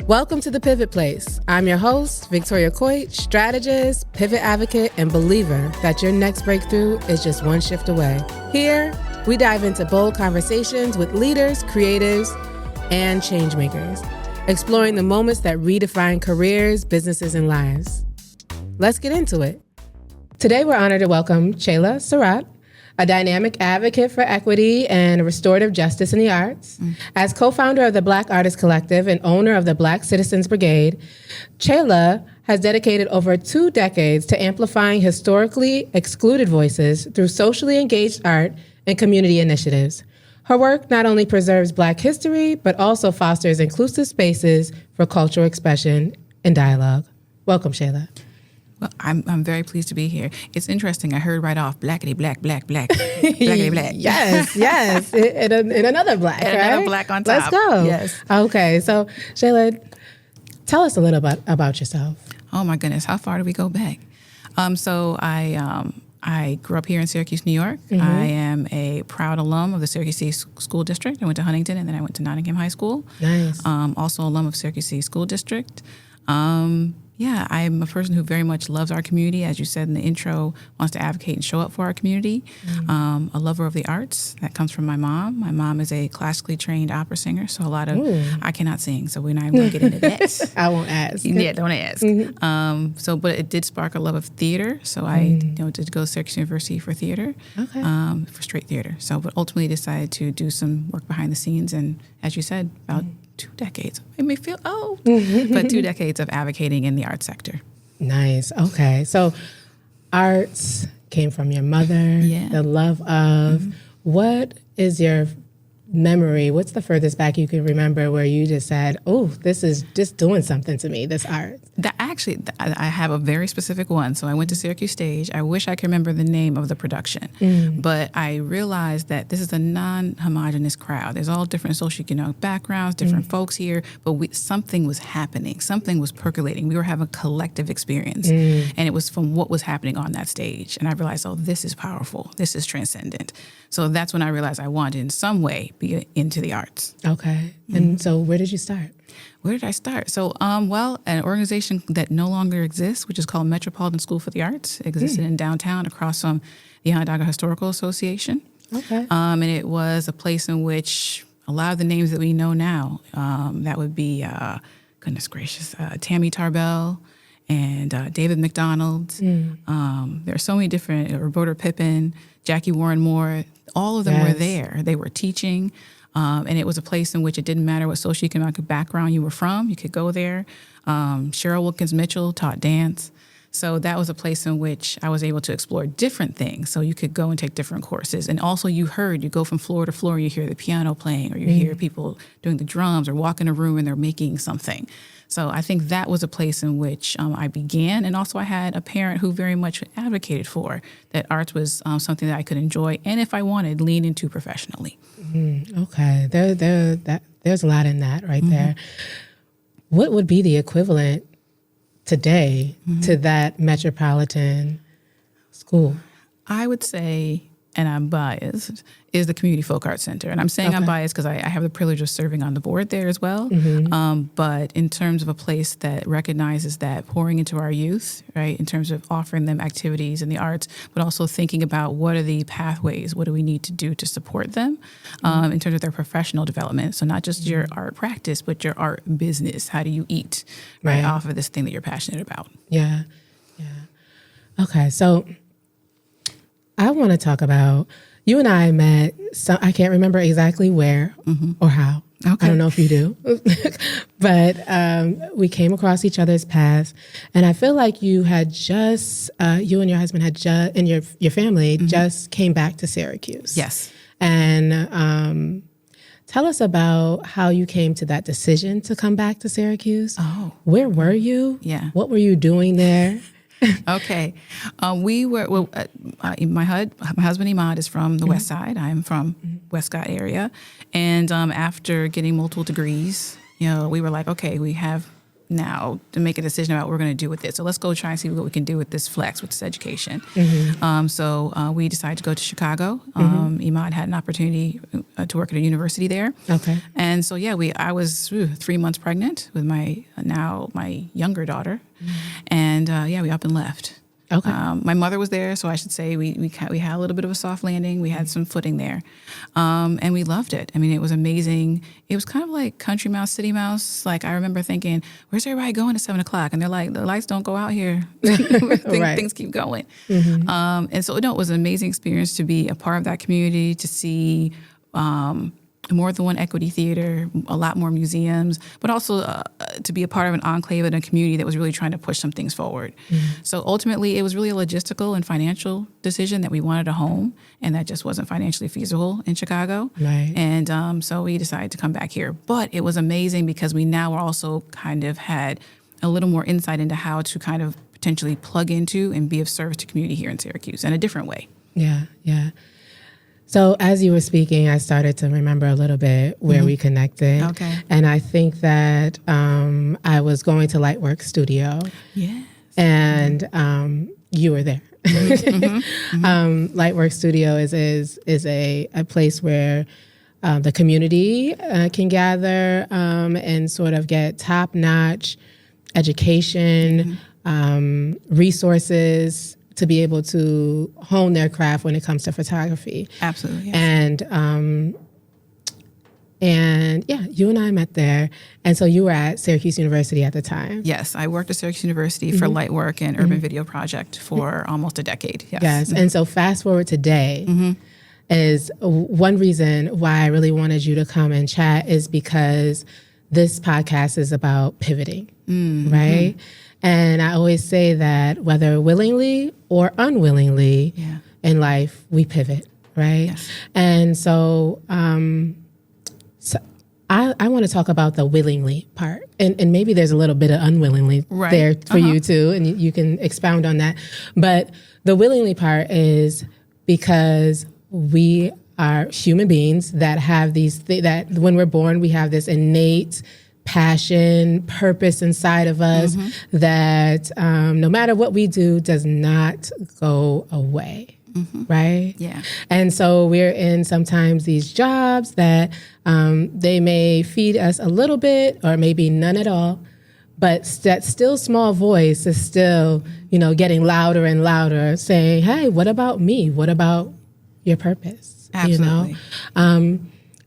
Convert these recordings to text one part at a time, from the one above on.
Welcome to The Pivot Place. I'm your host, Victoria Coit, strategist, pivot advocate, and believer that your next breakthrough is just one shift away. Here, we dive into bold conversations with leaders, creatives, and changemakers, exploring the moments that redefine careers, businesses, and lives. Let's get into it. Today, we're honored to welcome Cjala Surratt, a dynamic advocate for equity and restorative justice in the arts. As co-founder of the Black Artists Collective and owner of the Black Citizens Brigade, Cjala has dedicated over 2 decades to amplifying historically excluded voices through socially engaged art and community initiatives. Her work not only preserves Black history, but also fosters inclusive spaces for cultural expression and dialogue. Welcome, Cjala. Well, I'm very pleased to be here. It's interesting. I heard right off, blackity black, blackity black. Yes. And another black, and right? another black on top. Let's go. Yes. Okay, so Cjala, tell us a little bit about yourself. Oh my goodness, how far do we go back? So I grew up here in Syracuse, New York. Mm-hmm. I am a proud alum of the Syracuse School District. I went to Huntington and then I went to Nottingham High School. Nice. Also alum of Syracuse School District. Yeah, I'm a person who very much loves our community. As you said in the intro, wants to advocate and show up for our community. A lover of the arts. That comes from my mom. My mom is a classically trained opera singer, so a lot of, I cannot sing, so we're not even going to get into that. I won't ask. Yeah, don't ask. Mm-hmm. But it did spark a love of theater, so I did go to Syracuse University for theater, for straight theater. But ultimately decided to do some work behind the scenes, and as you said, about 2 decades. It may feel old, but 2 decades of advocating in the arts sector. Nice. Okay. So arts came from your mother, the love of. What is your memory? What's the furthest back you can remember where you just said, oh, this is just doing something to me, this art? I have a very specific one. So I went to Syracuse Stage. I wish I could remember the name of the production, but I realized that this is a non-homogenous crowd. There's all different socioeconomic backgrounds, different folks here, but something was happening. Something was percolating. We were having a collective experience, and it was from what was happening on that stage. And I realized, oh, this is powerful. This is transcendent. So that's when I realized I wanted in some way be into the arts. Okay. And so where did you start? Where did I start? So, an organization that no longer exists, which is called Metropolitan School for the Arts, existed in downtown across from the Onondaga Historical Association. Okay. And it was a place in which a lot of the names that we know now, that would be, goodness gracious, Tammy Tarbell and David McDonald. There are so many different, Roberta Pippin, Jackie Warren Moore, all of them were there. They were teaching. And it was a place in which it didn't matter what socioeconomic background you were from. You could go there. Cheryl Wilkins Mitchell taught dance. So that was a place in which I was able to explore different things. So you could go and take different courses. And also you go from floor to floor, you hear the piano playing, or you hear people doing the drums, or walk in a room and they're making something. So I think that was a place in which I began. And also I had a parent who very much advocated for that arts was something that I could enjoy, and if I wanted, lean into professionally. Okay. There's a lot in that right there. What would be the equivalent today to that metropolitan school? I would say, and I'm biased, is the Community Folk Arts Center. And I'm saying I'm biased because I have the privilege of serving on the board there as well. But in terms of a place that recognizes that pouring into our youth, right, in terms of offering them activities in the arts, but also thinking about what are the pathways, what do we need to do to support them in terms of their professional development. So not just your art practice, but your art business. How do you eat right off of this thing that you're passionate about? Yeah. Okay, so I want to talk about, you and I met, I can't remember exactly where or how. Okay. I don't know if you do. But we came across each other's paths. And I feel like you had just, you and your husband had just, and your family just came back to Syracuse. Yes. And tell us about how you came to that decision to come back to Syracuse. Oh. Where were you? Yeah. What were you doing there? Okay. We were, my husband Imad is from the West Side. I'm from Westcott area. And after getting multiple degrees, we were like, okay, we have now to make a decision about what we're going to do with it. So let's go try and see what we can do with this flex, with this education. So we decided to go to Chicago. Imad had an opportunity to work at a university there. Okay. And so, I was 3 months pregnant with my younger daughter. And we up and left. Okay. My mother was there, so I should say we had a little bit of a soft landing. We had some footing there, and we loved it. I mean, it was amazing. It was kind of like country mouse, city mouse. Like I remember thinking, "Where's everybody going at 7:00?" And they're like, "The lights don't go out here. Things keep going." And so, it was an amazing experience to be a part of that community, to see more than one equity theater, a lot more museums, but also to be a part of an enclave in a community that was really trying to push some things forward. So ultimately, it was really a logistical and financial decision that we wanted a home, and that just wasn't financially feasible in Chicago. Right. And so we decided to come back here. But it was amazing because we now also kind of had a little more insight into how to kind of potentially plug into and be of service to community here in Syracuse in a different way. Yeah, yeah. So as you were speaking, I started to remember a little bit where we connected. Okay. And I think that I was going to Lightwork Studio. Yes. And you were there. Lightwork Studio is a place where the community can gather and sort of get top-notch education, resources, to be able to hone their craft when it comes to photography. Absolutely. Yes. And you and I met there. And so you were at Syracuse University at the time. Yes, I worked at Syracuse University for Lightwork and Urban Video Project for almost a decade. Yes. And so fast forward today is one reason why I really wanted you to come and chat is because this podcast is about pivoting, right? And I always say that whether willingly or unwillingly in life, we pivot, right? Yes. And so, I want to talk about the willingly part. And maybe there's a little bit of unwillingly there for you too, and you can expound on that. But the willingly part is because we are human beings that have that when we're born, we have this innate passion, purpose inside of us that no matter what we do does not go away, right? Yeah. And so we're in sometimes these jobs that they may feed us a little bit or maybe none at all, but that still small voice is still, getting louder and louder saying, hey, what about me? What about your purpose? Absolutely.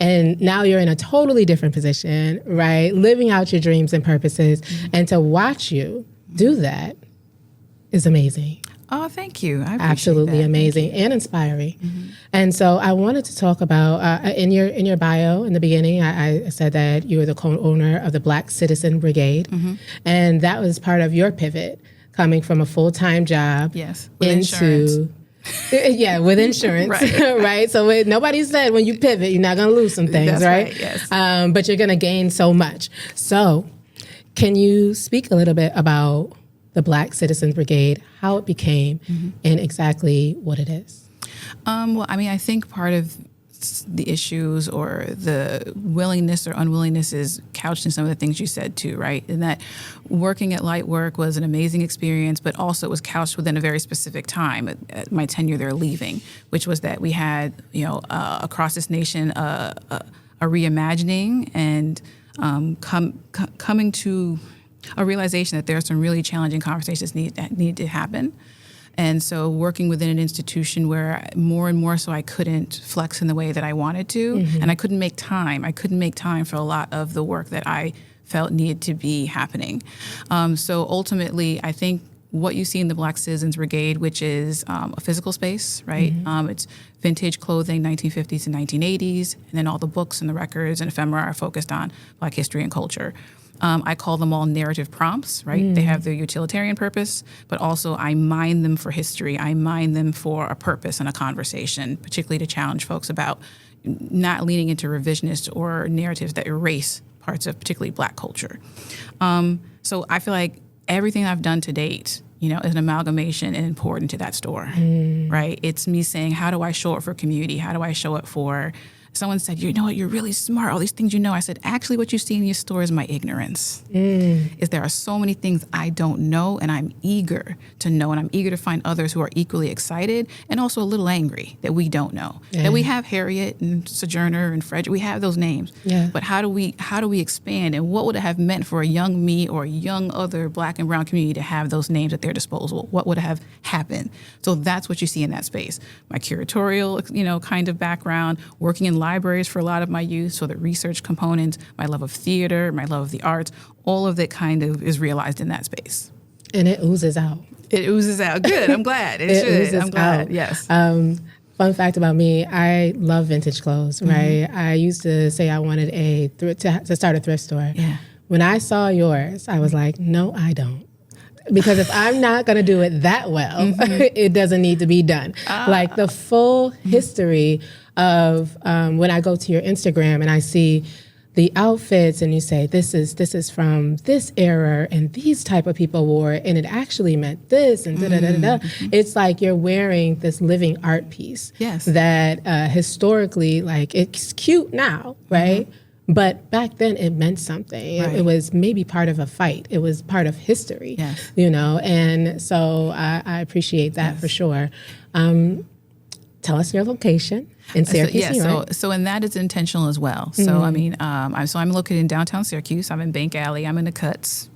And now you're in a totally different position, right? Living out your dreams and purposes. And to watch you do that is amazing. Oh, thank you. I appreciate Absolutely that. amazing and inspiring. And so I wanted to talk about, in your bio in the beginning, I said that you were the co-owner of the Black Citizen Brigade. And that was part of your pivot, coming from a full-time job with into... insurance. With insurance, right? So nobody said when you pivot, you're not going to lose some things, That's right? Yes. But you're going to gain so much. So can you speak a little bit about the Black Citizens Brigade, how it became, and exactly what it is? Well, I mean, I think part of the issues or the willingness or unwillingness is couched in some of the things you said too, right? And that working at Lightwork was an amazing experience, but also it was couched within a very specific time at my tenure there leaving, which was that we had, across this nation, a reimagining and coming to a realization that there are some really challenging conversations that need to happen. And so working within an institution where more and more so I couldn't flex in the way that I wanted to, and I couldn't make time. I couldn't make time for a lot of the work that I felt needed to be happening. So ultimately, I think what you see in the Black Citizens Brigade, which is a physical space, right? It's vintage clothing, 1950s and 1980s, and then all the books and the records and ephemera are focused on Black history and culture. I call them all narrative prompts, right? They have their utilitarian purpose, but also I mine them for history. I mine them for a purpose and a conversation, particularly to challenge folks about not leaning into revisionist or narratives that erase parts of particularly Black culture. So I feel like everything I've done to date, is an amalgamation and important to that store, right? It's me saying, how do I show up for community? How do I show up for someone said, you know what, you're really smart, all these things you know. I said, actually, what you see in your store is my ignorance. Is there are so many things I don't know, and I'm eager to know, and I'm eager to find others who are equally excited and also a little angry that we don't know. That we have Harriet and Sojourner and Frederick, we have those names. But how do we expand, and what would it have meant for a young me or a young other Black and brown community to have those names at their disposal? What would have happened? So that's what you see in that space. My curatorial, kind of background, working in libraries for a lot of my youth, so the research components, my love of theater, my love of the arts, all of that kind of is realized in that space. And it oozes out. It oozes out. Good. I'm glad. It should. Oozes I'm glad. out. Yes. Fun fact about me, I love vintage clothes, right? I used to say I wanted to start a thrift store. Yeah. When I saw yours, I was like, no, I don't. Because if I'm not going to do it that well, it doesn't need to be done. Like the full history of when I go to your Instagram and I see the outfits and you say, this is from this era and these type of people wore it and it actually meant this and da-da-da-da-da. It's like you're wearing this living art piece. Yes. That historically, like, it's cute now, right? But back then it meant something. Right. It was maybe part of a fight. It was part of history, Yes. And so I appreciate that for sure. Tell us your location in Syracuse, New York. So and that is intentional as well. So I mean, I'm located in downtown Syracuse. I'm in Bank Alley. I'm in the Cuts.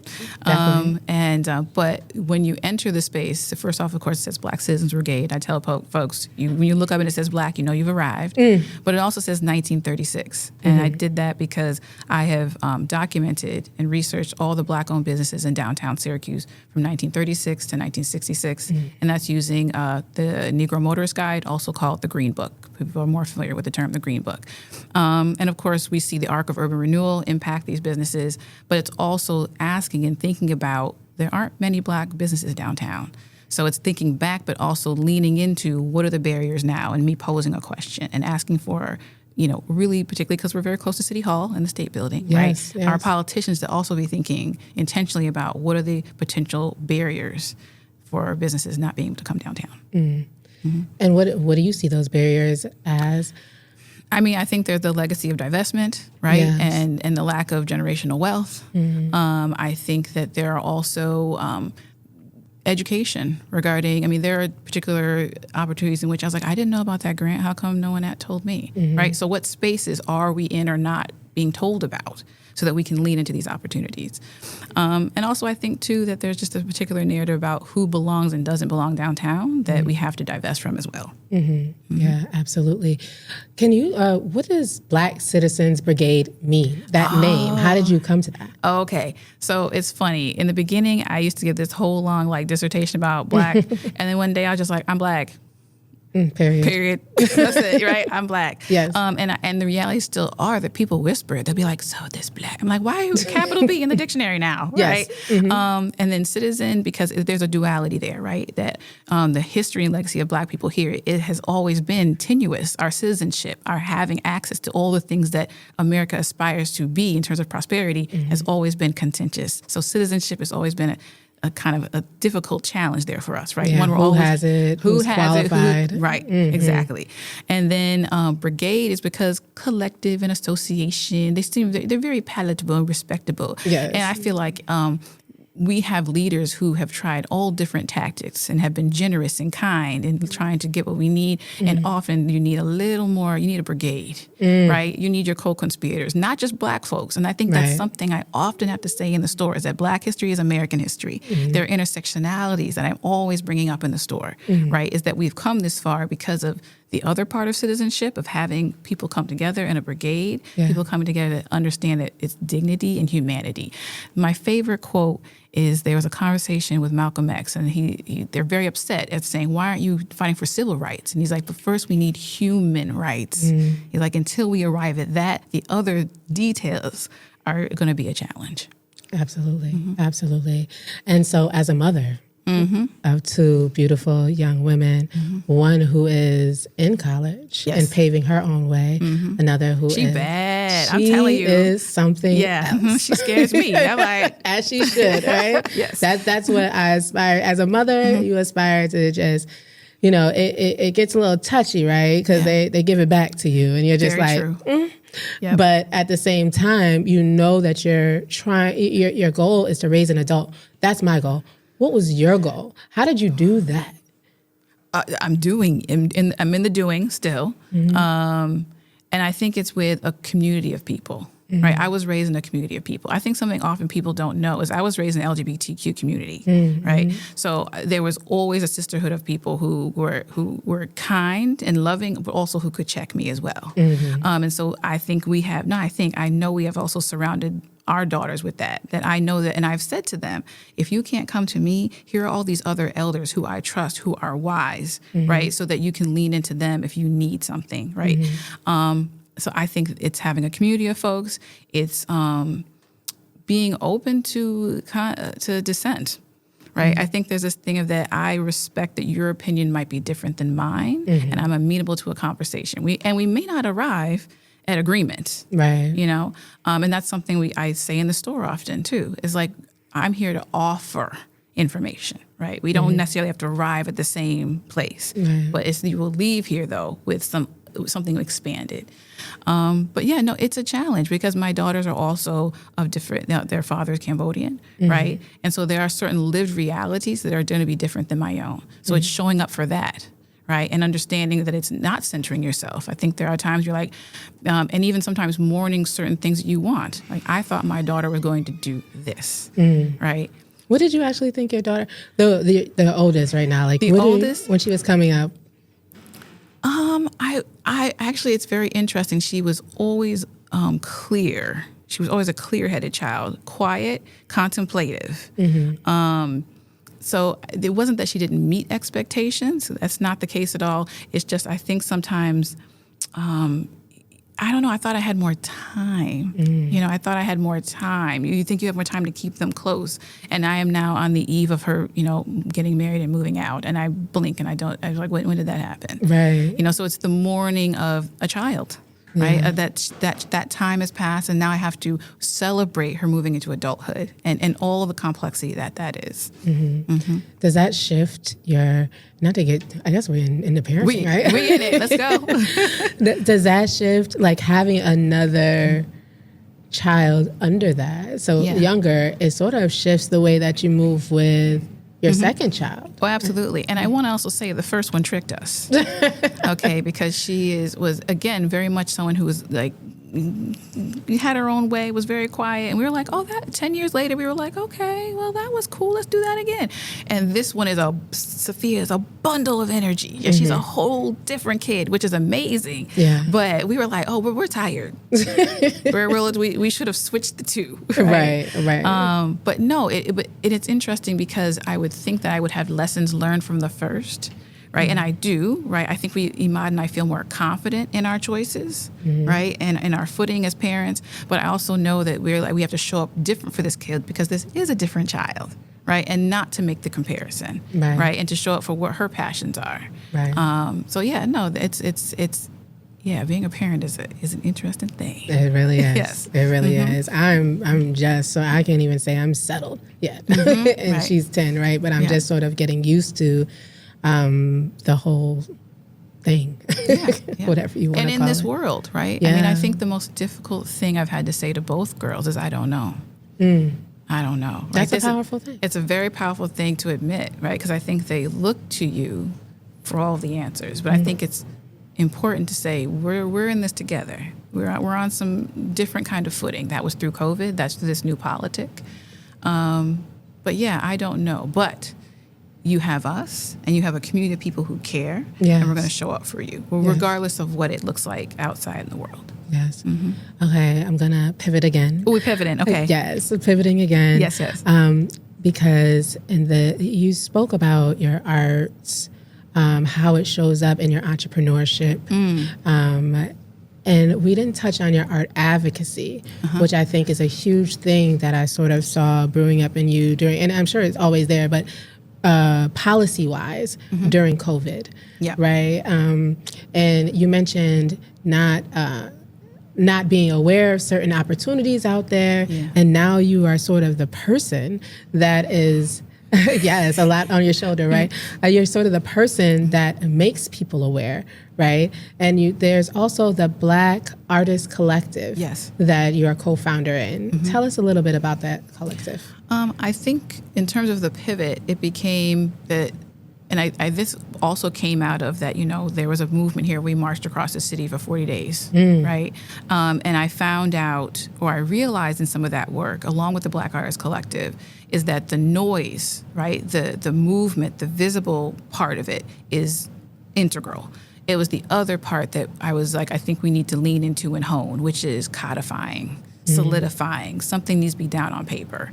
But when you enter the space, first off, of course, it says Black Citizens Brigade. I tell folks, when you look up and it says Black, you know you've arrived. But it also says 1936. And I did that because I have documented and researched all the Black-owned businesses in downtown Syracuse from 1936 to 1966. And that's using the Negro Motorist Guide, also called the Green Book. People are more familiar with the term the Green Book. And of course, we see the arc of urban renewal impact these businesses, but it's also asking and thinking about there aren't many Black businesses downtown. So it's thinking back, but also leaning into what are the barriers now, and me posing a question and asking for, really particularly because we're very close to City Hall and the State Building, right? Yes. Our politicians to also be thinking intentionally about what are the potential barriers for businesses not being able to come downtown. And what do you see those barriers as? I mean, I think there's the legacy of divestment, right? Yes. And the lack of generational wealth. I think that there are also education regarding, there are particular opportunities in which I was like, I didn't know about that grant. How come no one told me, right? So what spaces are we in or not being told about so that we can lean into these opportunities? And also I think, too, that there's just a particular narrative about who belongs and doesn't belong downtown that we have to divest from as well. Yeah, absolutely. Can you, what does Black Citizens Brigade mean, that name? How did you come to that? Okay. So it's funny. In the beginning, I used to give this whole long dissertation about Black. And then one day I was just like, I'm Black. Period. That's it, right? I'm Black. Yes. And the reality still are that people whisper. They'll be like, so this Black. I'm like, why capital B in the dictionary now? Yes. Right? And then citizen, because there's a duality there, right? That the history and legacy of Black people here, it has always been tenuous. Our citizenship, our having access to all the things that America aspires to be in terms of prosperity has always been contentious. So citizenship has always been a kind of a difficult challenge there for us, right? Yeah, One has it? Who's qualified? Right, exactly. And then brigade is because collective and association, they're very palatable and respectable. Yes. And I feel like we have leaders who have tried all different tactics and have been generous and kind and trying to get what we need. And often you need a little more, you need a brigade, right? You need your co-conspirators, not just Black folks. And I think that's something I often have to say in the store is that Black history is American history. There are intersectionalities that I'm always bringing up in the store, right? Is that we've come this far because of the other part of citizenship, of having people come together in a brigade, people coming together to understand that it's dignity and humanity. My favorite quote is there was a conversation with Malcolm X, and they're very upset at saying, why aren't you fighting for civil rights? And he's like, but first we need human rights. He's like, until we arrive at that, the other details are going to be a challenge. Absolutely. Absolutely. And so as a mother, of two beautiful young women, one who is in college and paving her own way, another who She bad. I'm telling you. is something else. She scares me. I'm like, as she should, right? Yes. That's what I aspire. As a mother, you aspire to just you know, it gets a little touchy, right? Because they give it back to you, and you're just Very like, true. Yep. But at the same time, you know that you're trying. Your goal is to raise an adult. That's my goal. What was your goal? How did you do that? I'm in the doing still, and I think it's with a community of people. Right, I was raised in a community of people. I think something often people don't know is I was raised in the LGBTQ community, right? So there was always a sisterhood of people who were kind and loving, but also who could check me as well. And so I think I know we have also surrounded our daughters with that I know that, and I've said to them, if you can't come to me, here are all these other elders who I trust, who are wise, right? So that you can lean into them if you need something, right? So I think it's having a community of folks. It's being open to dissent, right? I think there's this thing of that I respect that your opinion might be different than mine, and I'm amenable to a conversation. We may not arrive at agreement, right? You know, and that's something I say in the store often too. Is like I'm here to offer information, right? We don't necessarily have to arrive at the same place, but you will leave here though with something expanded. But yeah, no, it's a challenge because my daughters are also of different, their father's Cambodian, right? And so there are certain lived realities that are going to be different than my own. So it's showing up for that, right? And understanding that it's not centering yourself. I think there are times you're like, and even sometimes mourning certain things that you want. Like I thought my daughter was going to do this, right? What did you actually think your daughter, the oldest right now, like the oldest, when she was coming up? I actually, it's very interesting. She was always clear. She was always a clear-headed child, quiet, contemplative. So it wasn't that she didn't meet expectations. That's not the case at all. It's just I think sometimes, I don't know, I thought I had more time. You know, I thought I had more time. You think you have more time to keep them close. And I am now on the eve of her, you know, getting married and moving out. And I blink and I was like, when did that happen? Right. You know, so it's the mourning of a child. Right, that time has passed, and now I have to celebrate her moving into adulthood and all of the complexity that is. Does that shift your? Not to get, I guess we're in the parenting, right? We in it. Let's go. Does that shift like having another child under that? So younger, it sort of shifts the way that you move with your second child. Oh, absolutely. And I want to also say the first one tricked us. Okay, because she was again very much someone who was like had her own way, was very quiet, and we were like, oh, that 10 years later we were like, okay, well, that was cool, let's do that again. And this one Sophia is a bundle of energy. She's a whole different kid, which is amazing. But we were like, oh, we're tired. we should have switched the two. Right. But no, it's interesting because I would think that I would have lessons learned from the first. Right. And I do. Right. I think Imad and I feel more confident in our choices. Right. And in our footing as parents. But I also know that we have to show up different for this kid because this is a different child. Right. And not to make the comparison. Right. And to show up for what her passions are. Right. So, yeah, no, it's being a parent is an interesting thing. It really is. Yes. It really is. I'm just, so I can't even say I'm settled yet. And she's 10. Right. But I'm just sort of getting used to the whole thing, whatever you want to call it. And in this world, right? I mean, I think the most difficult thing I've had to say to both girls is I don't know. I don't know. That's a powerful thing. It's a very powerful thing to admit, right? Because I think they look to you for all the answers. But I think it's important to say we're in this together. We're on some different kind of footing. That was through COVID. That's through this new politic. But yeah, I don't know. But you have us, and you have a community of people who care, and we're going to show up for you, regardless of what it looks like outside in the world. Yes. Okay, I'm going to pivot again. Oh, we pivoting. Okay. Yes, pivoting again. Yes. Because you spoke about your arts, how it shows up in your entrepreneurship. And we didn't touch on your art advocacy, which I think is a huge thing that I sort of saw brewing up in you during, and I'm sure it's always there, but policy-wise during COVID, right? And you mentioned not being aware of certain opportunities out there, and now you are sort of the person that is Yes, a lot on your shoulder, right? You're sort of the person that makes people aware, right? And there's also the Black Artist Collective Yes. that you're a co-founder in. Tell us a little bit about that collective. I think in terms of the pivot, it became that, and this also came out of that, there was a movement here. We marched across the city for 40 days, right? And I found out, or I realized in some of that work, along with the Black Artists Collective, is that the noise, right, the movement, the visible part of it is integral. It was the other part that I was like, I think we need to lean into and hone, which is codifying, solidifying. Something needs to be down on paper.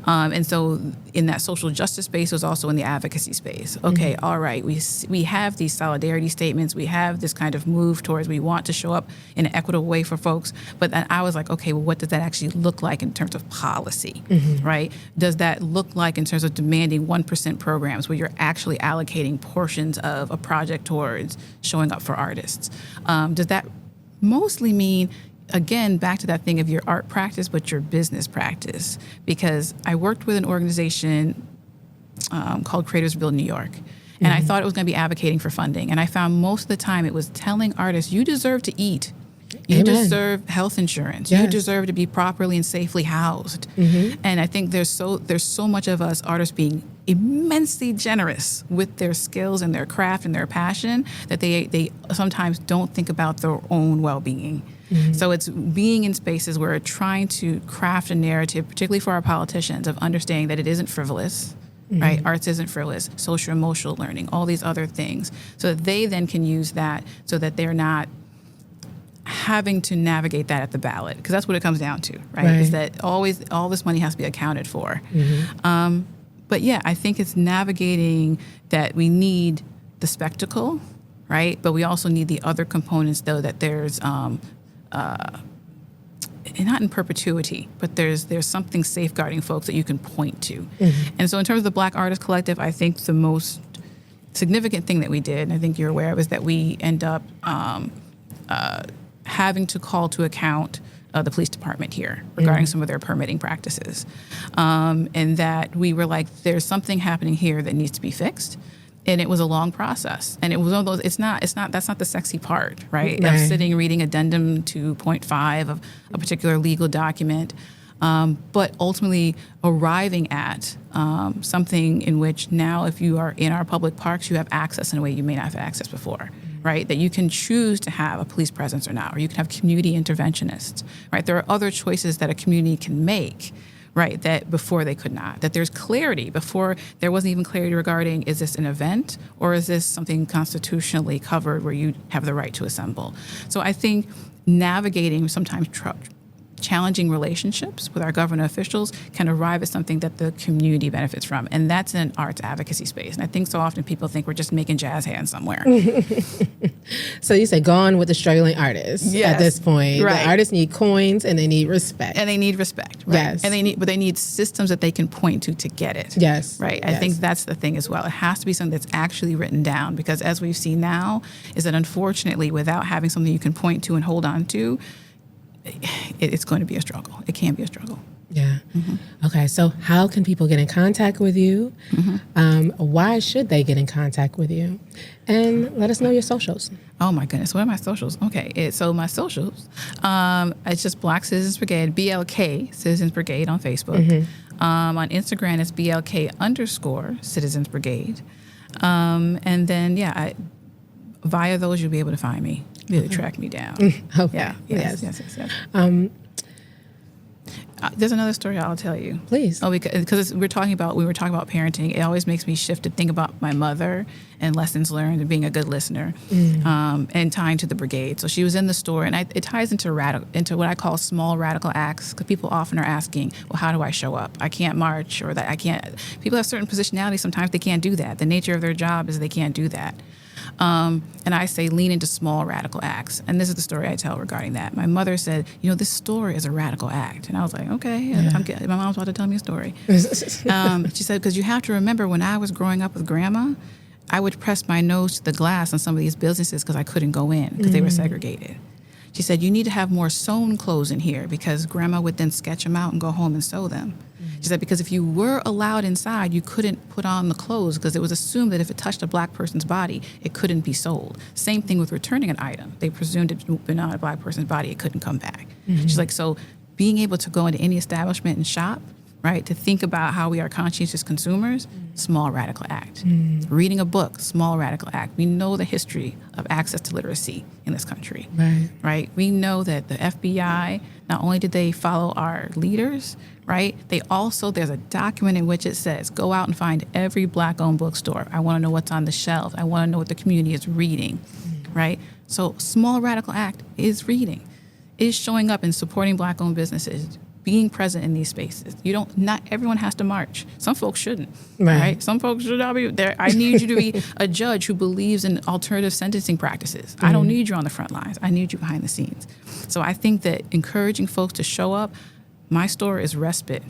And so in that social justice space, it was also in the advocacy space. Okay, all right, we have these solidarity statements. We have this kind of move towards we want to show up in an equitable way for folks. But then I was like, okay, well, what does that actually look like in terms of policy, right? Does that look like in terms of demanding 1% programs where you're actually allocating portions of a project towards showing up for artists? Does that mostly mean, again, back to that thing of your art practice, but your business practice? Because I worked with an organization called Creators Build New York. And I thought it was going to be advocating for funding. And I found most of the time it was telling artists, you deserve to eat. You deserve health insurance. Yes. You deserve to be properly and safely housed. And I think there's so much of us artists being immensely generous with their skills and their craft and their passion that they sometimes don't think about their own well-being. So it's being in spaces where we're trying to craft a narrative, particularly for our politicians, of understanding that it isn't frivolous, right? Arts isn't frivolous, social emotional learning, all these other things, so that they then can use that so that they're not having to navigate that at the ballot, because that's what it comes down to, right? Is that always all this money has to be accounted for. But yeah, I think it's navigating that we need the spectacle, right? But we also need the other components, though, that there's not in perpetuity, but there's something safeguarding folks that you can point to. And so in terms of the Black Artists Collective, I think the most significant thing that we did, and I think you're aware of, is that we end up having to call to account the police department here regarding some of their permitting practices. And that we were like, there's something happening here that needs to be fixed. And it was a long process. And it was one of those, that's not the sexy part, right? Of sitting, reading addendum 2.5 of a particular legal document, but ultimately arriving at something in which now, if you are in our public parks, you have access in a way you may not have access before, right? That you can choose to have a police presence or not, or you can have community interventionists, right? There are other choices that a community can make, right, that before they could not. That there's clarity. Before, there wasn't even clarity regarding, is this an event or is this something constitutionally covered where you have the right to assemble? So I think navigating sometimes challenging relationships with our government officials can arrive at something that the community benefits from. And that's an arts advocacy space. And I think so often people think we're just making jazz hands somewhere. So you say gone with the struggling artists at this point. Right. The artists need coins and they need respect. And they need respect. Right? Yes. And they need systems that they can point to get it. Yes. Right. I think that's the thing as well. It has to be something that's actually written down, because as we've seen now is that unfortunately without having something you can point to and hold on to, it's going to be a struggle. It can be a struggle. Yeah. Okay. So how can people get in contact with you? Why should they get in contact with you? And let us know your socials. Oh my goodness. What are my socials? Okay. So my socials, it's just Black Citizens Brigade, BLK Citizens Brigade on Facebook. On Instagram, it's BLK_Citizens Brigade. And then, via those, you'll be able to find me. Really track me down. Okay. Yeah. Yes. There's another story I'll tell you. Please. Oh, because we were talking about parenting. It always makes me shift to think about my mother and lessons learned and being a good listener, and tying to the brigade. So she was in the store, and it ties into what I call small radical acts, because people often are asking, well, how do I show up? I can't march, or that I can't. People have certain positionalities. Sometimes they can't do that. The nature of their job is they can't do that. And I say lean into small radical acts. And this is the story I tell regarding that. My mother said, this store is a radical act. And I was like, okay, my mom's about to tell me a story. She said, because you have to remember, when I was growing up with Grandma, I would press my nose to the glass on some of these businesses because I couldn't go in because they were segregated. She said, you need to have more sewn clothes in here, because Grandma would then sketch them out and go home and sew them. She said, because if you were allowed inside, you couldn't put on the clothes because it was assumed that if it touched a Black person's body, it couldn't be sold. Same thing with returning an item. They presumed it had been on a Black person's body, it couldn't come back. She's like, so being able to go into any establishment and shop, right, to think about how we are conscientious consumers, small radical act. Reading a book, small radical act. We know the history of access to literacy in this country, right? We know that the FBI, not only did they follow our leaders, right, they also, there's a document in which it says, go out and find every Black-owned bookstore. I want to know what's on the shelf. I want to know what the community is reading, right? So small radical act is reading, is showing up and supporting Black-owned businesses, being present in these spaces. Not everyone has to march. Some folks shouldn't, right? Some folks should not be there. I need you to be a judge who believes in alternative sentencing practices. I don't need you on the front lines. I need you behind the scenes. So I think that encouraging folks to show up, my store is respite.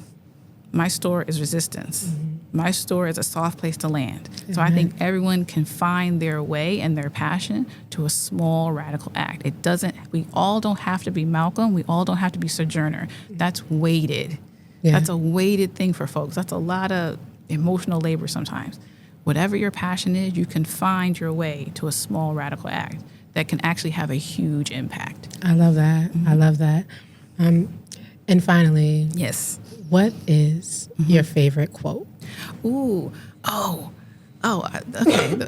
My store is resistance. My store is a soft place to land. So I think everyone can find their way and their passion to a small radical act. We all don't have to be Malcolm. We all don't have to be Sojourner. That's weighted. That's a weighted thing for folks. That's a lot of emotional labor sometimes. Whatever your passion is, you can find your way to a small radical act that can actually have a huge impact. I love that. I love that. And finally, yes, what is your favorite quote? Okay.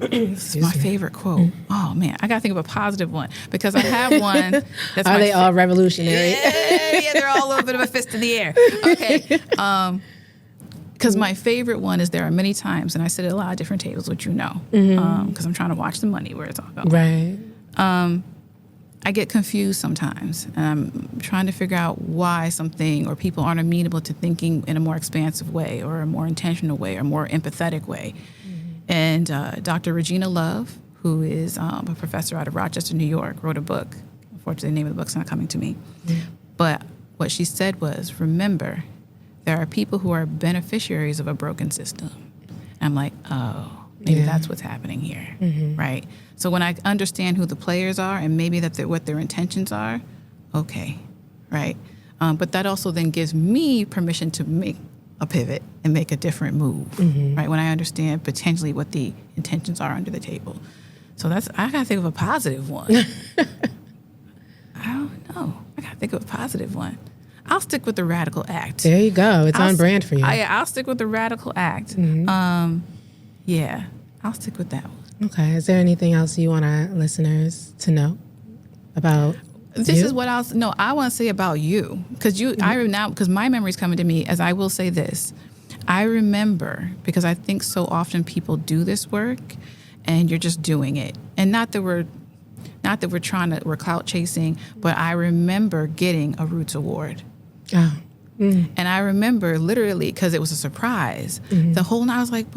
This is my favorite quote. Oh man, I gotta think of a positive one because I have one. That's Are they all revolutionary? Yeah, they're all a little bit of a fist in the air. Okay. Because my favorite one is there are many times, and I sit at a lot of different tables, which because I'm trying to watch the money where it's all going. Right. I get confused sometimes, and I'm trying to figure out why something or people aren't amenable to thinking in a more expansive way or a more intentional way or more empathetic way. And Dr. Regina Love, who is a professor out of Rochester, New York, wrote a book. Unfortunately, the name of the book's not coming to me. But what she said was, remember, there are people who are beneficiaries of a broken system. I'm like, oh, maybe that's what's happening here, right? So when I understand who the players are and maybe what their intentions are, okay, right? But that also then gives me permission to make a pivot and make a different move, right? When I understand potentially what the intentions are under the table. So I gotta think of a positive one. I don't know. I gotta think of a positive one. I'll stick with the radical act. There you go. It's on brand for you. I'll stick with the radical act. Yeah, I'll stick with that one. Okay. Is there anything else you want our listeners to know about This is what I want to say about you. Because my memory's coming to me as I will say this. I remember, because I think so often people do this work and you're just doing it. And not that we're clout chasing, but I remember getting a Roots Award. Oh. And I remember literally, because it was a surprise, the whole night I was like,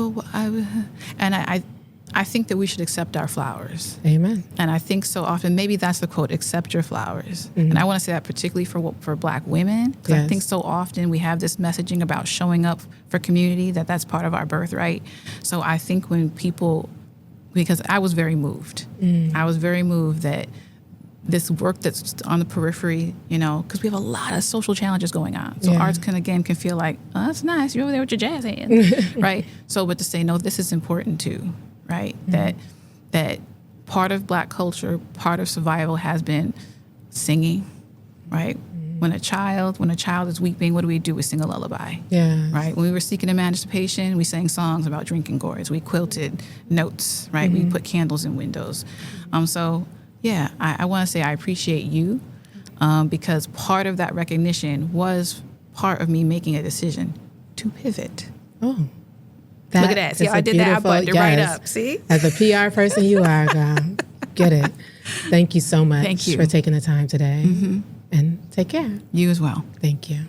I think that we should accept our flowers. Amen. And I think so often, maybe that's the quote, accept your flowers. And I want to say that particularly for Black women, because I think so often we have this messaging about showing up for community, that's part of our birthright. So I think when people, because I was very moved. I was very moved that this work that's on the periphery, because we have a lot of social challenges going on. So arts can feel like, oh, that's nice, you're over there with your jazz hands, right? So, but to say, no, this is important too, right? That part of Black culture, part of survival has been singing, right? When a child is weeping, what do? We sing a lullaby, right? When we were seeking emancipation, we sang songs about drinking gourds. We quilted notes, right? We put candles in windows. I want to say I appreciate you because part of that recognition was part of me making a decision to pivot. Oh. Look at that. See how I did that? I buttoned it right up. See? As a PR person you are, girl. Get it. Thank you so much for taking the time today. And take care. You as well. Thank you.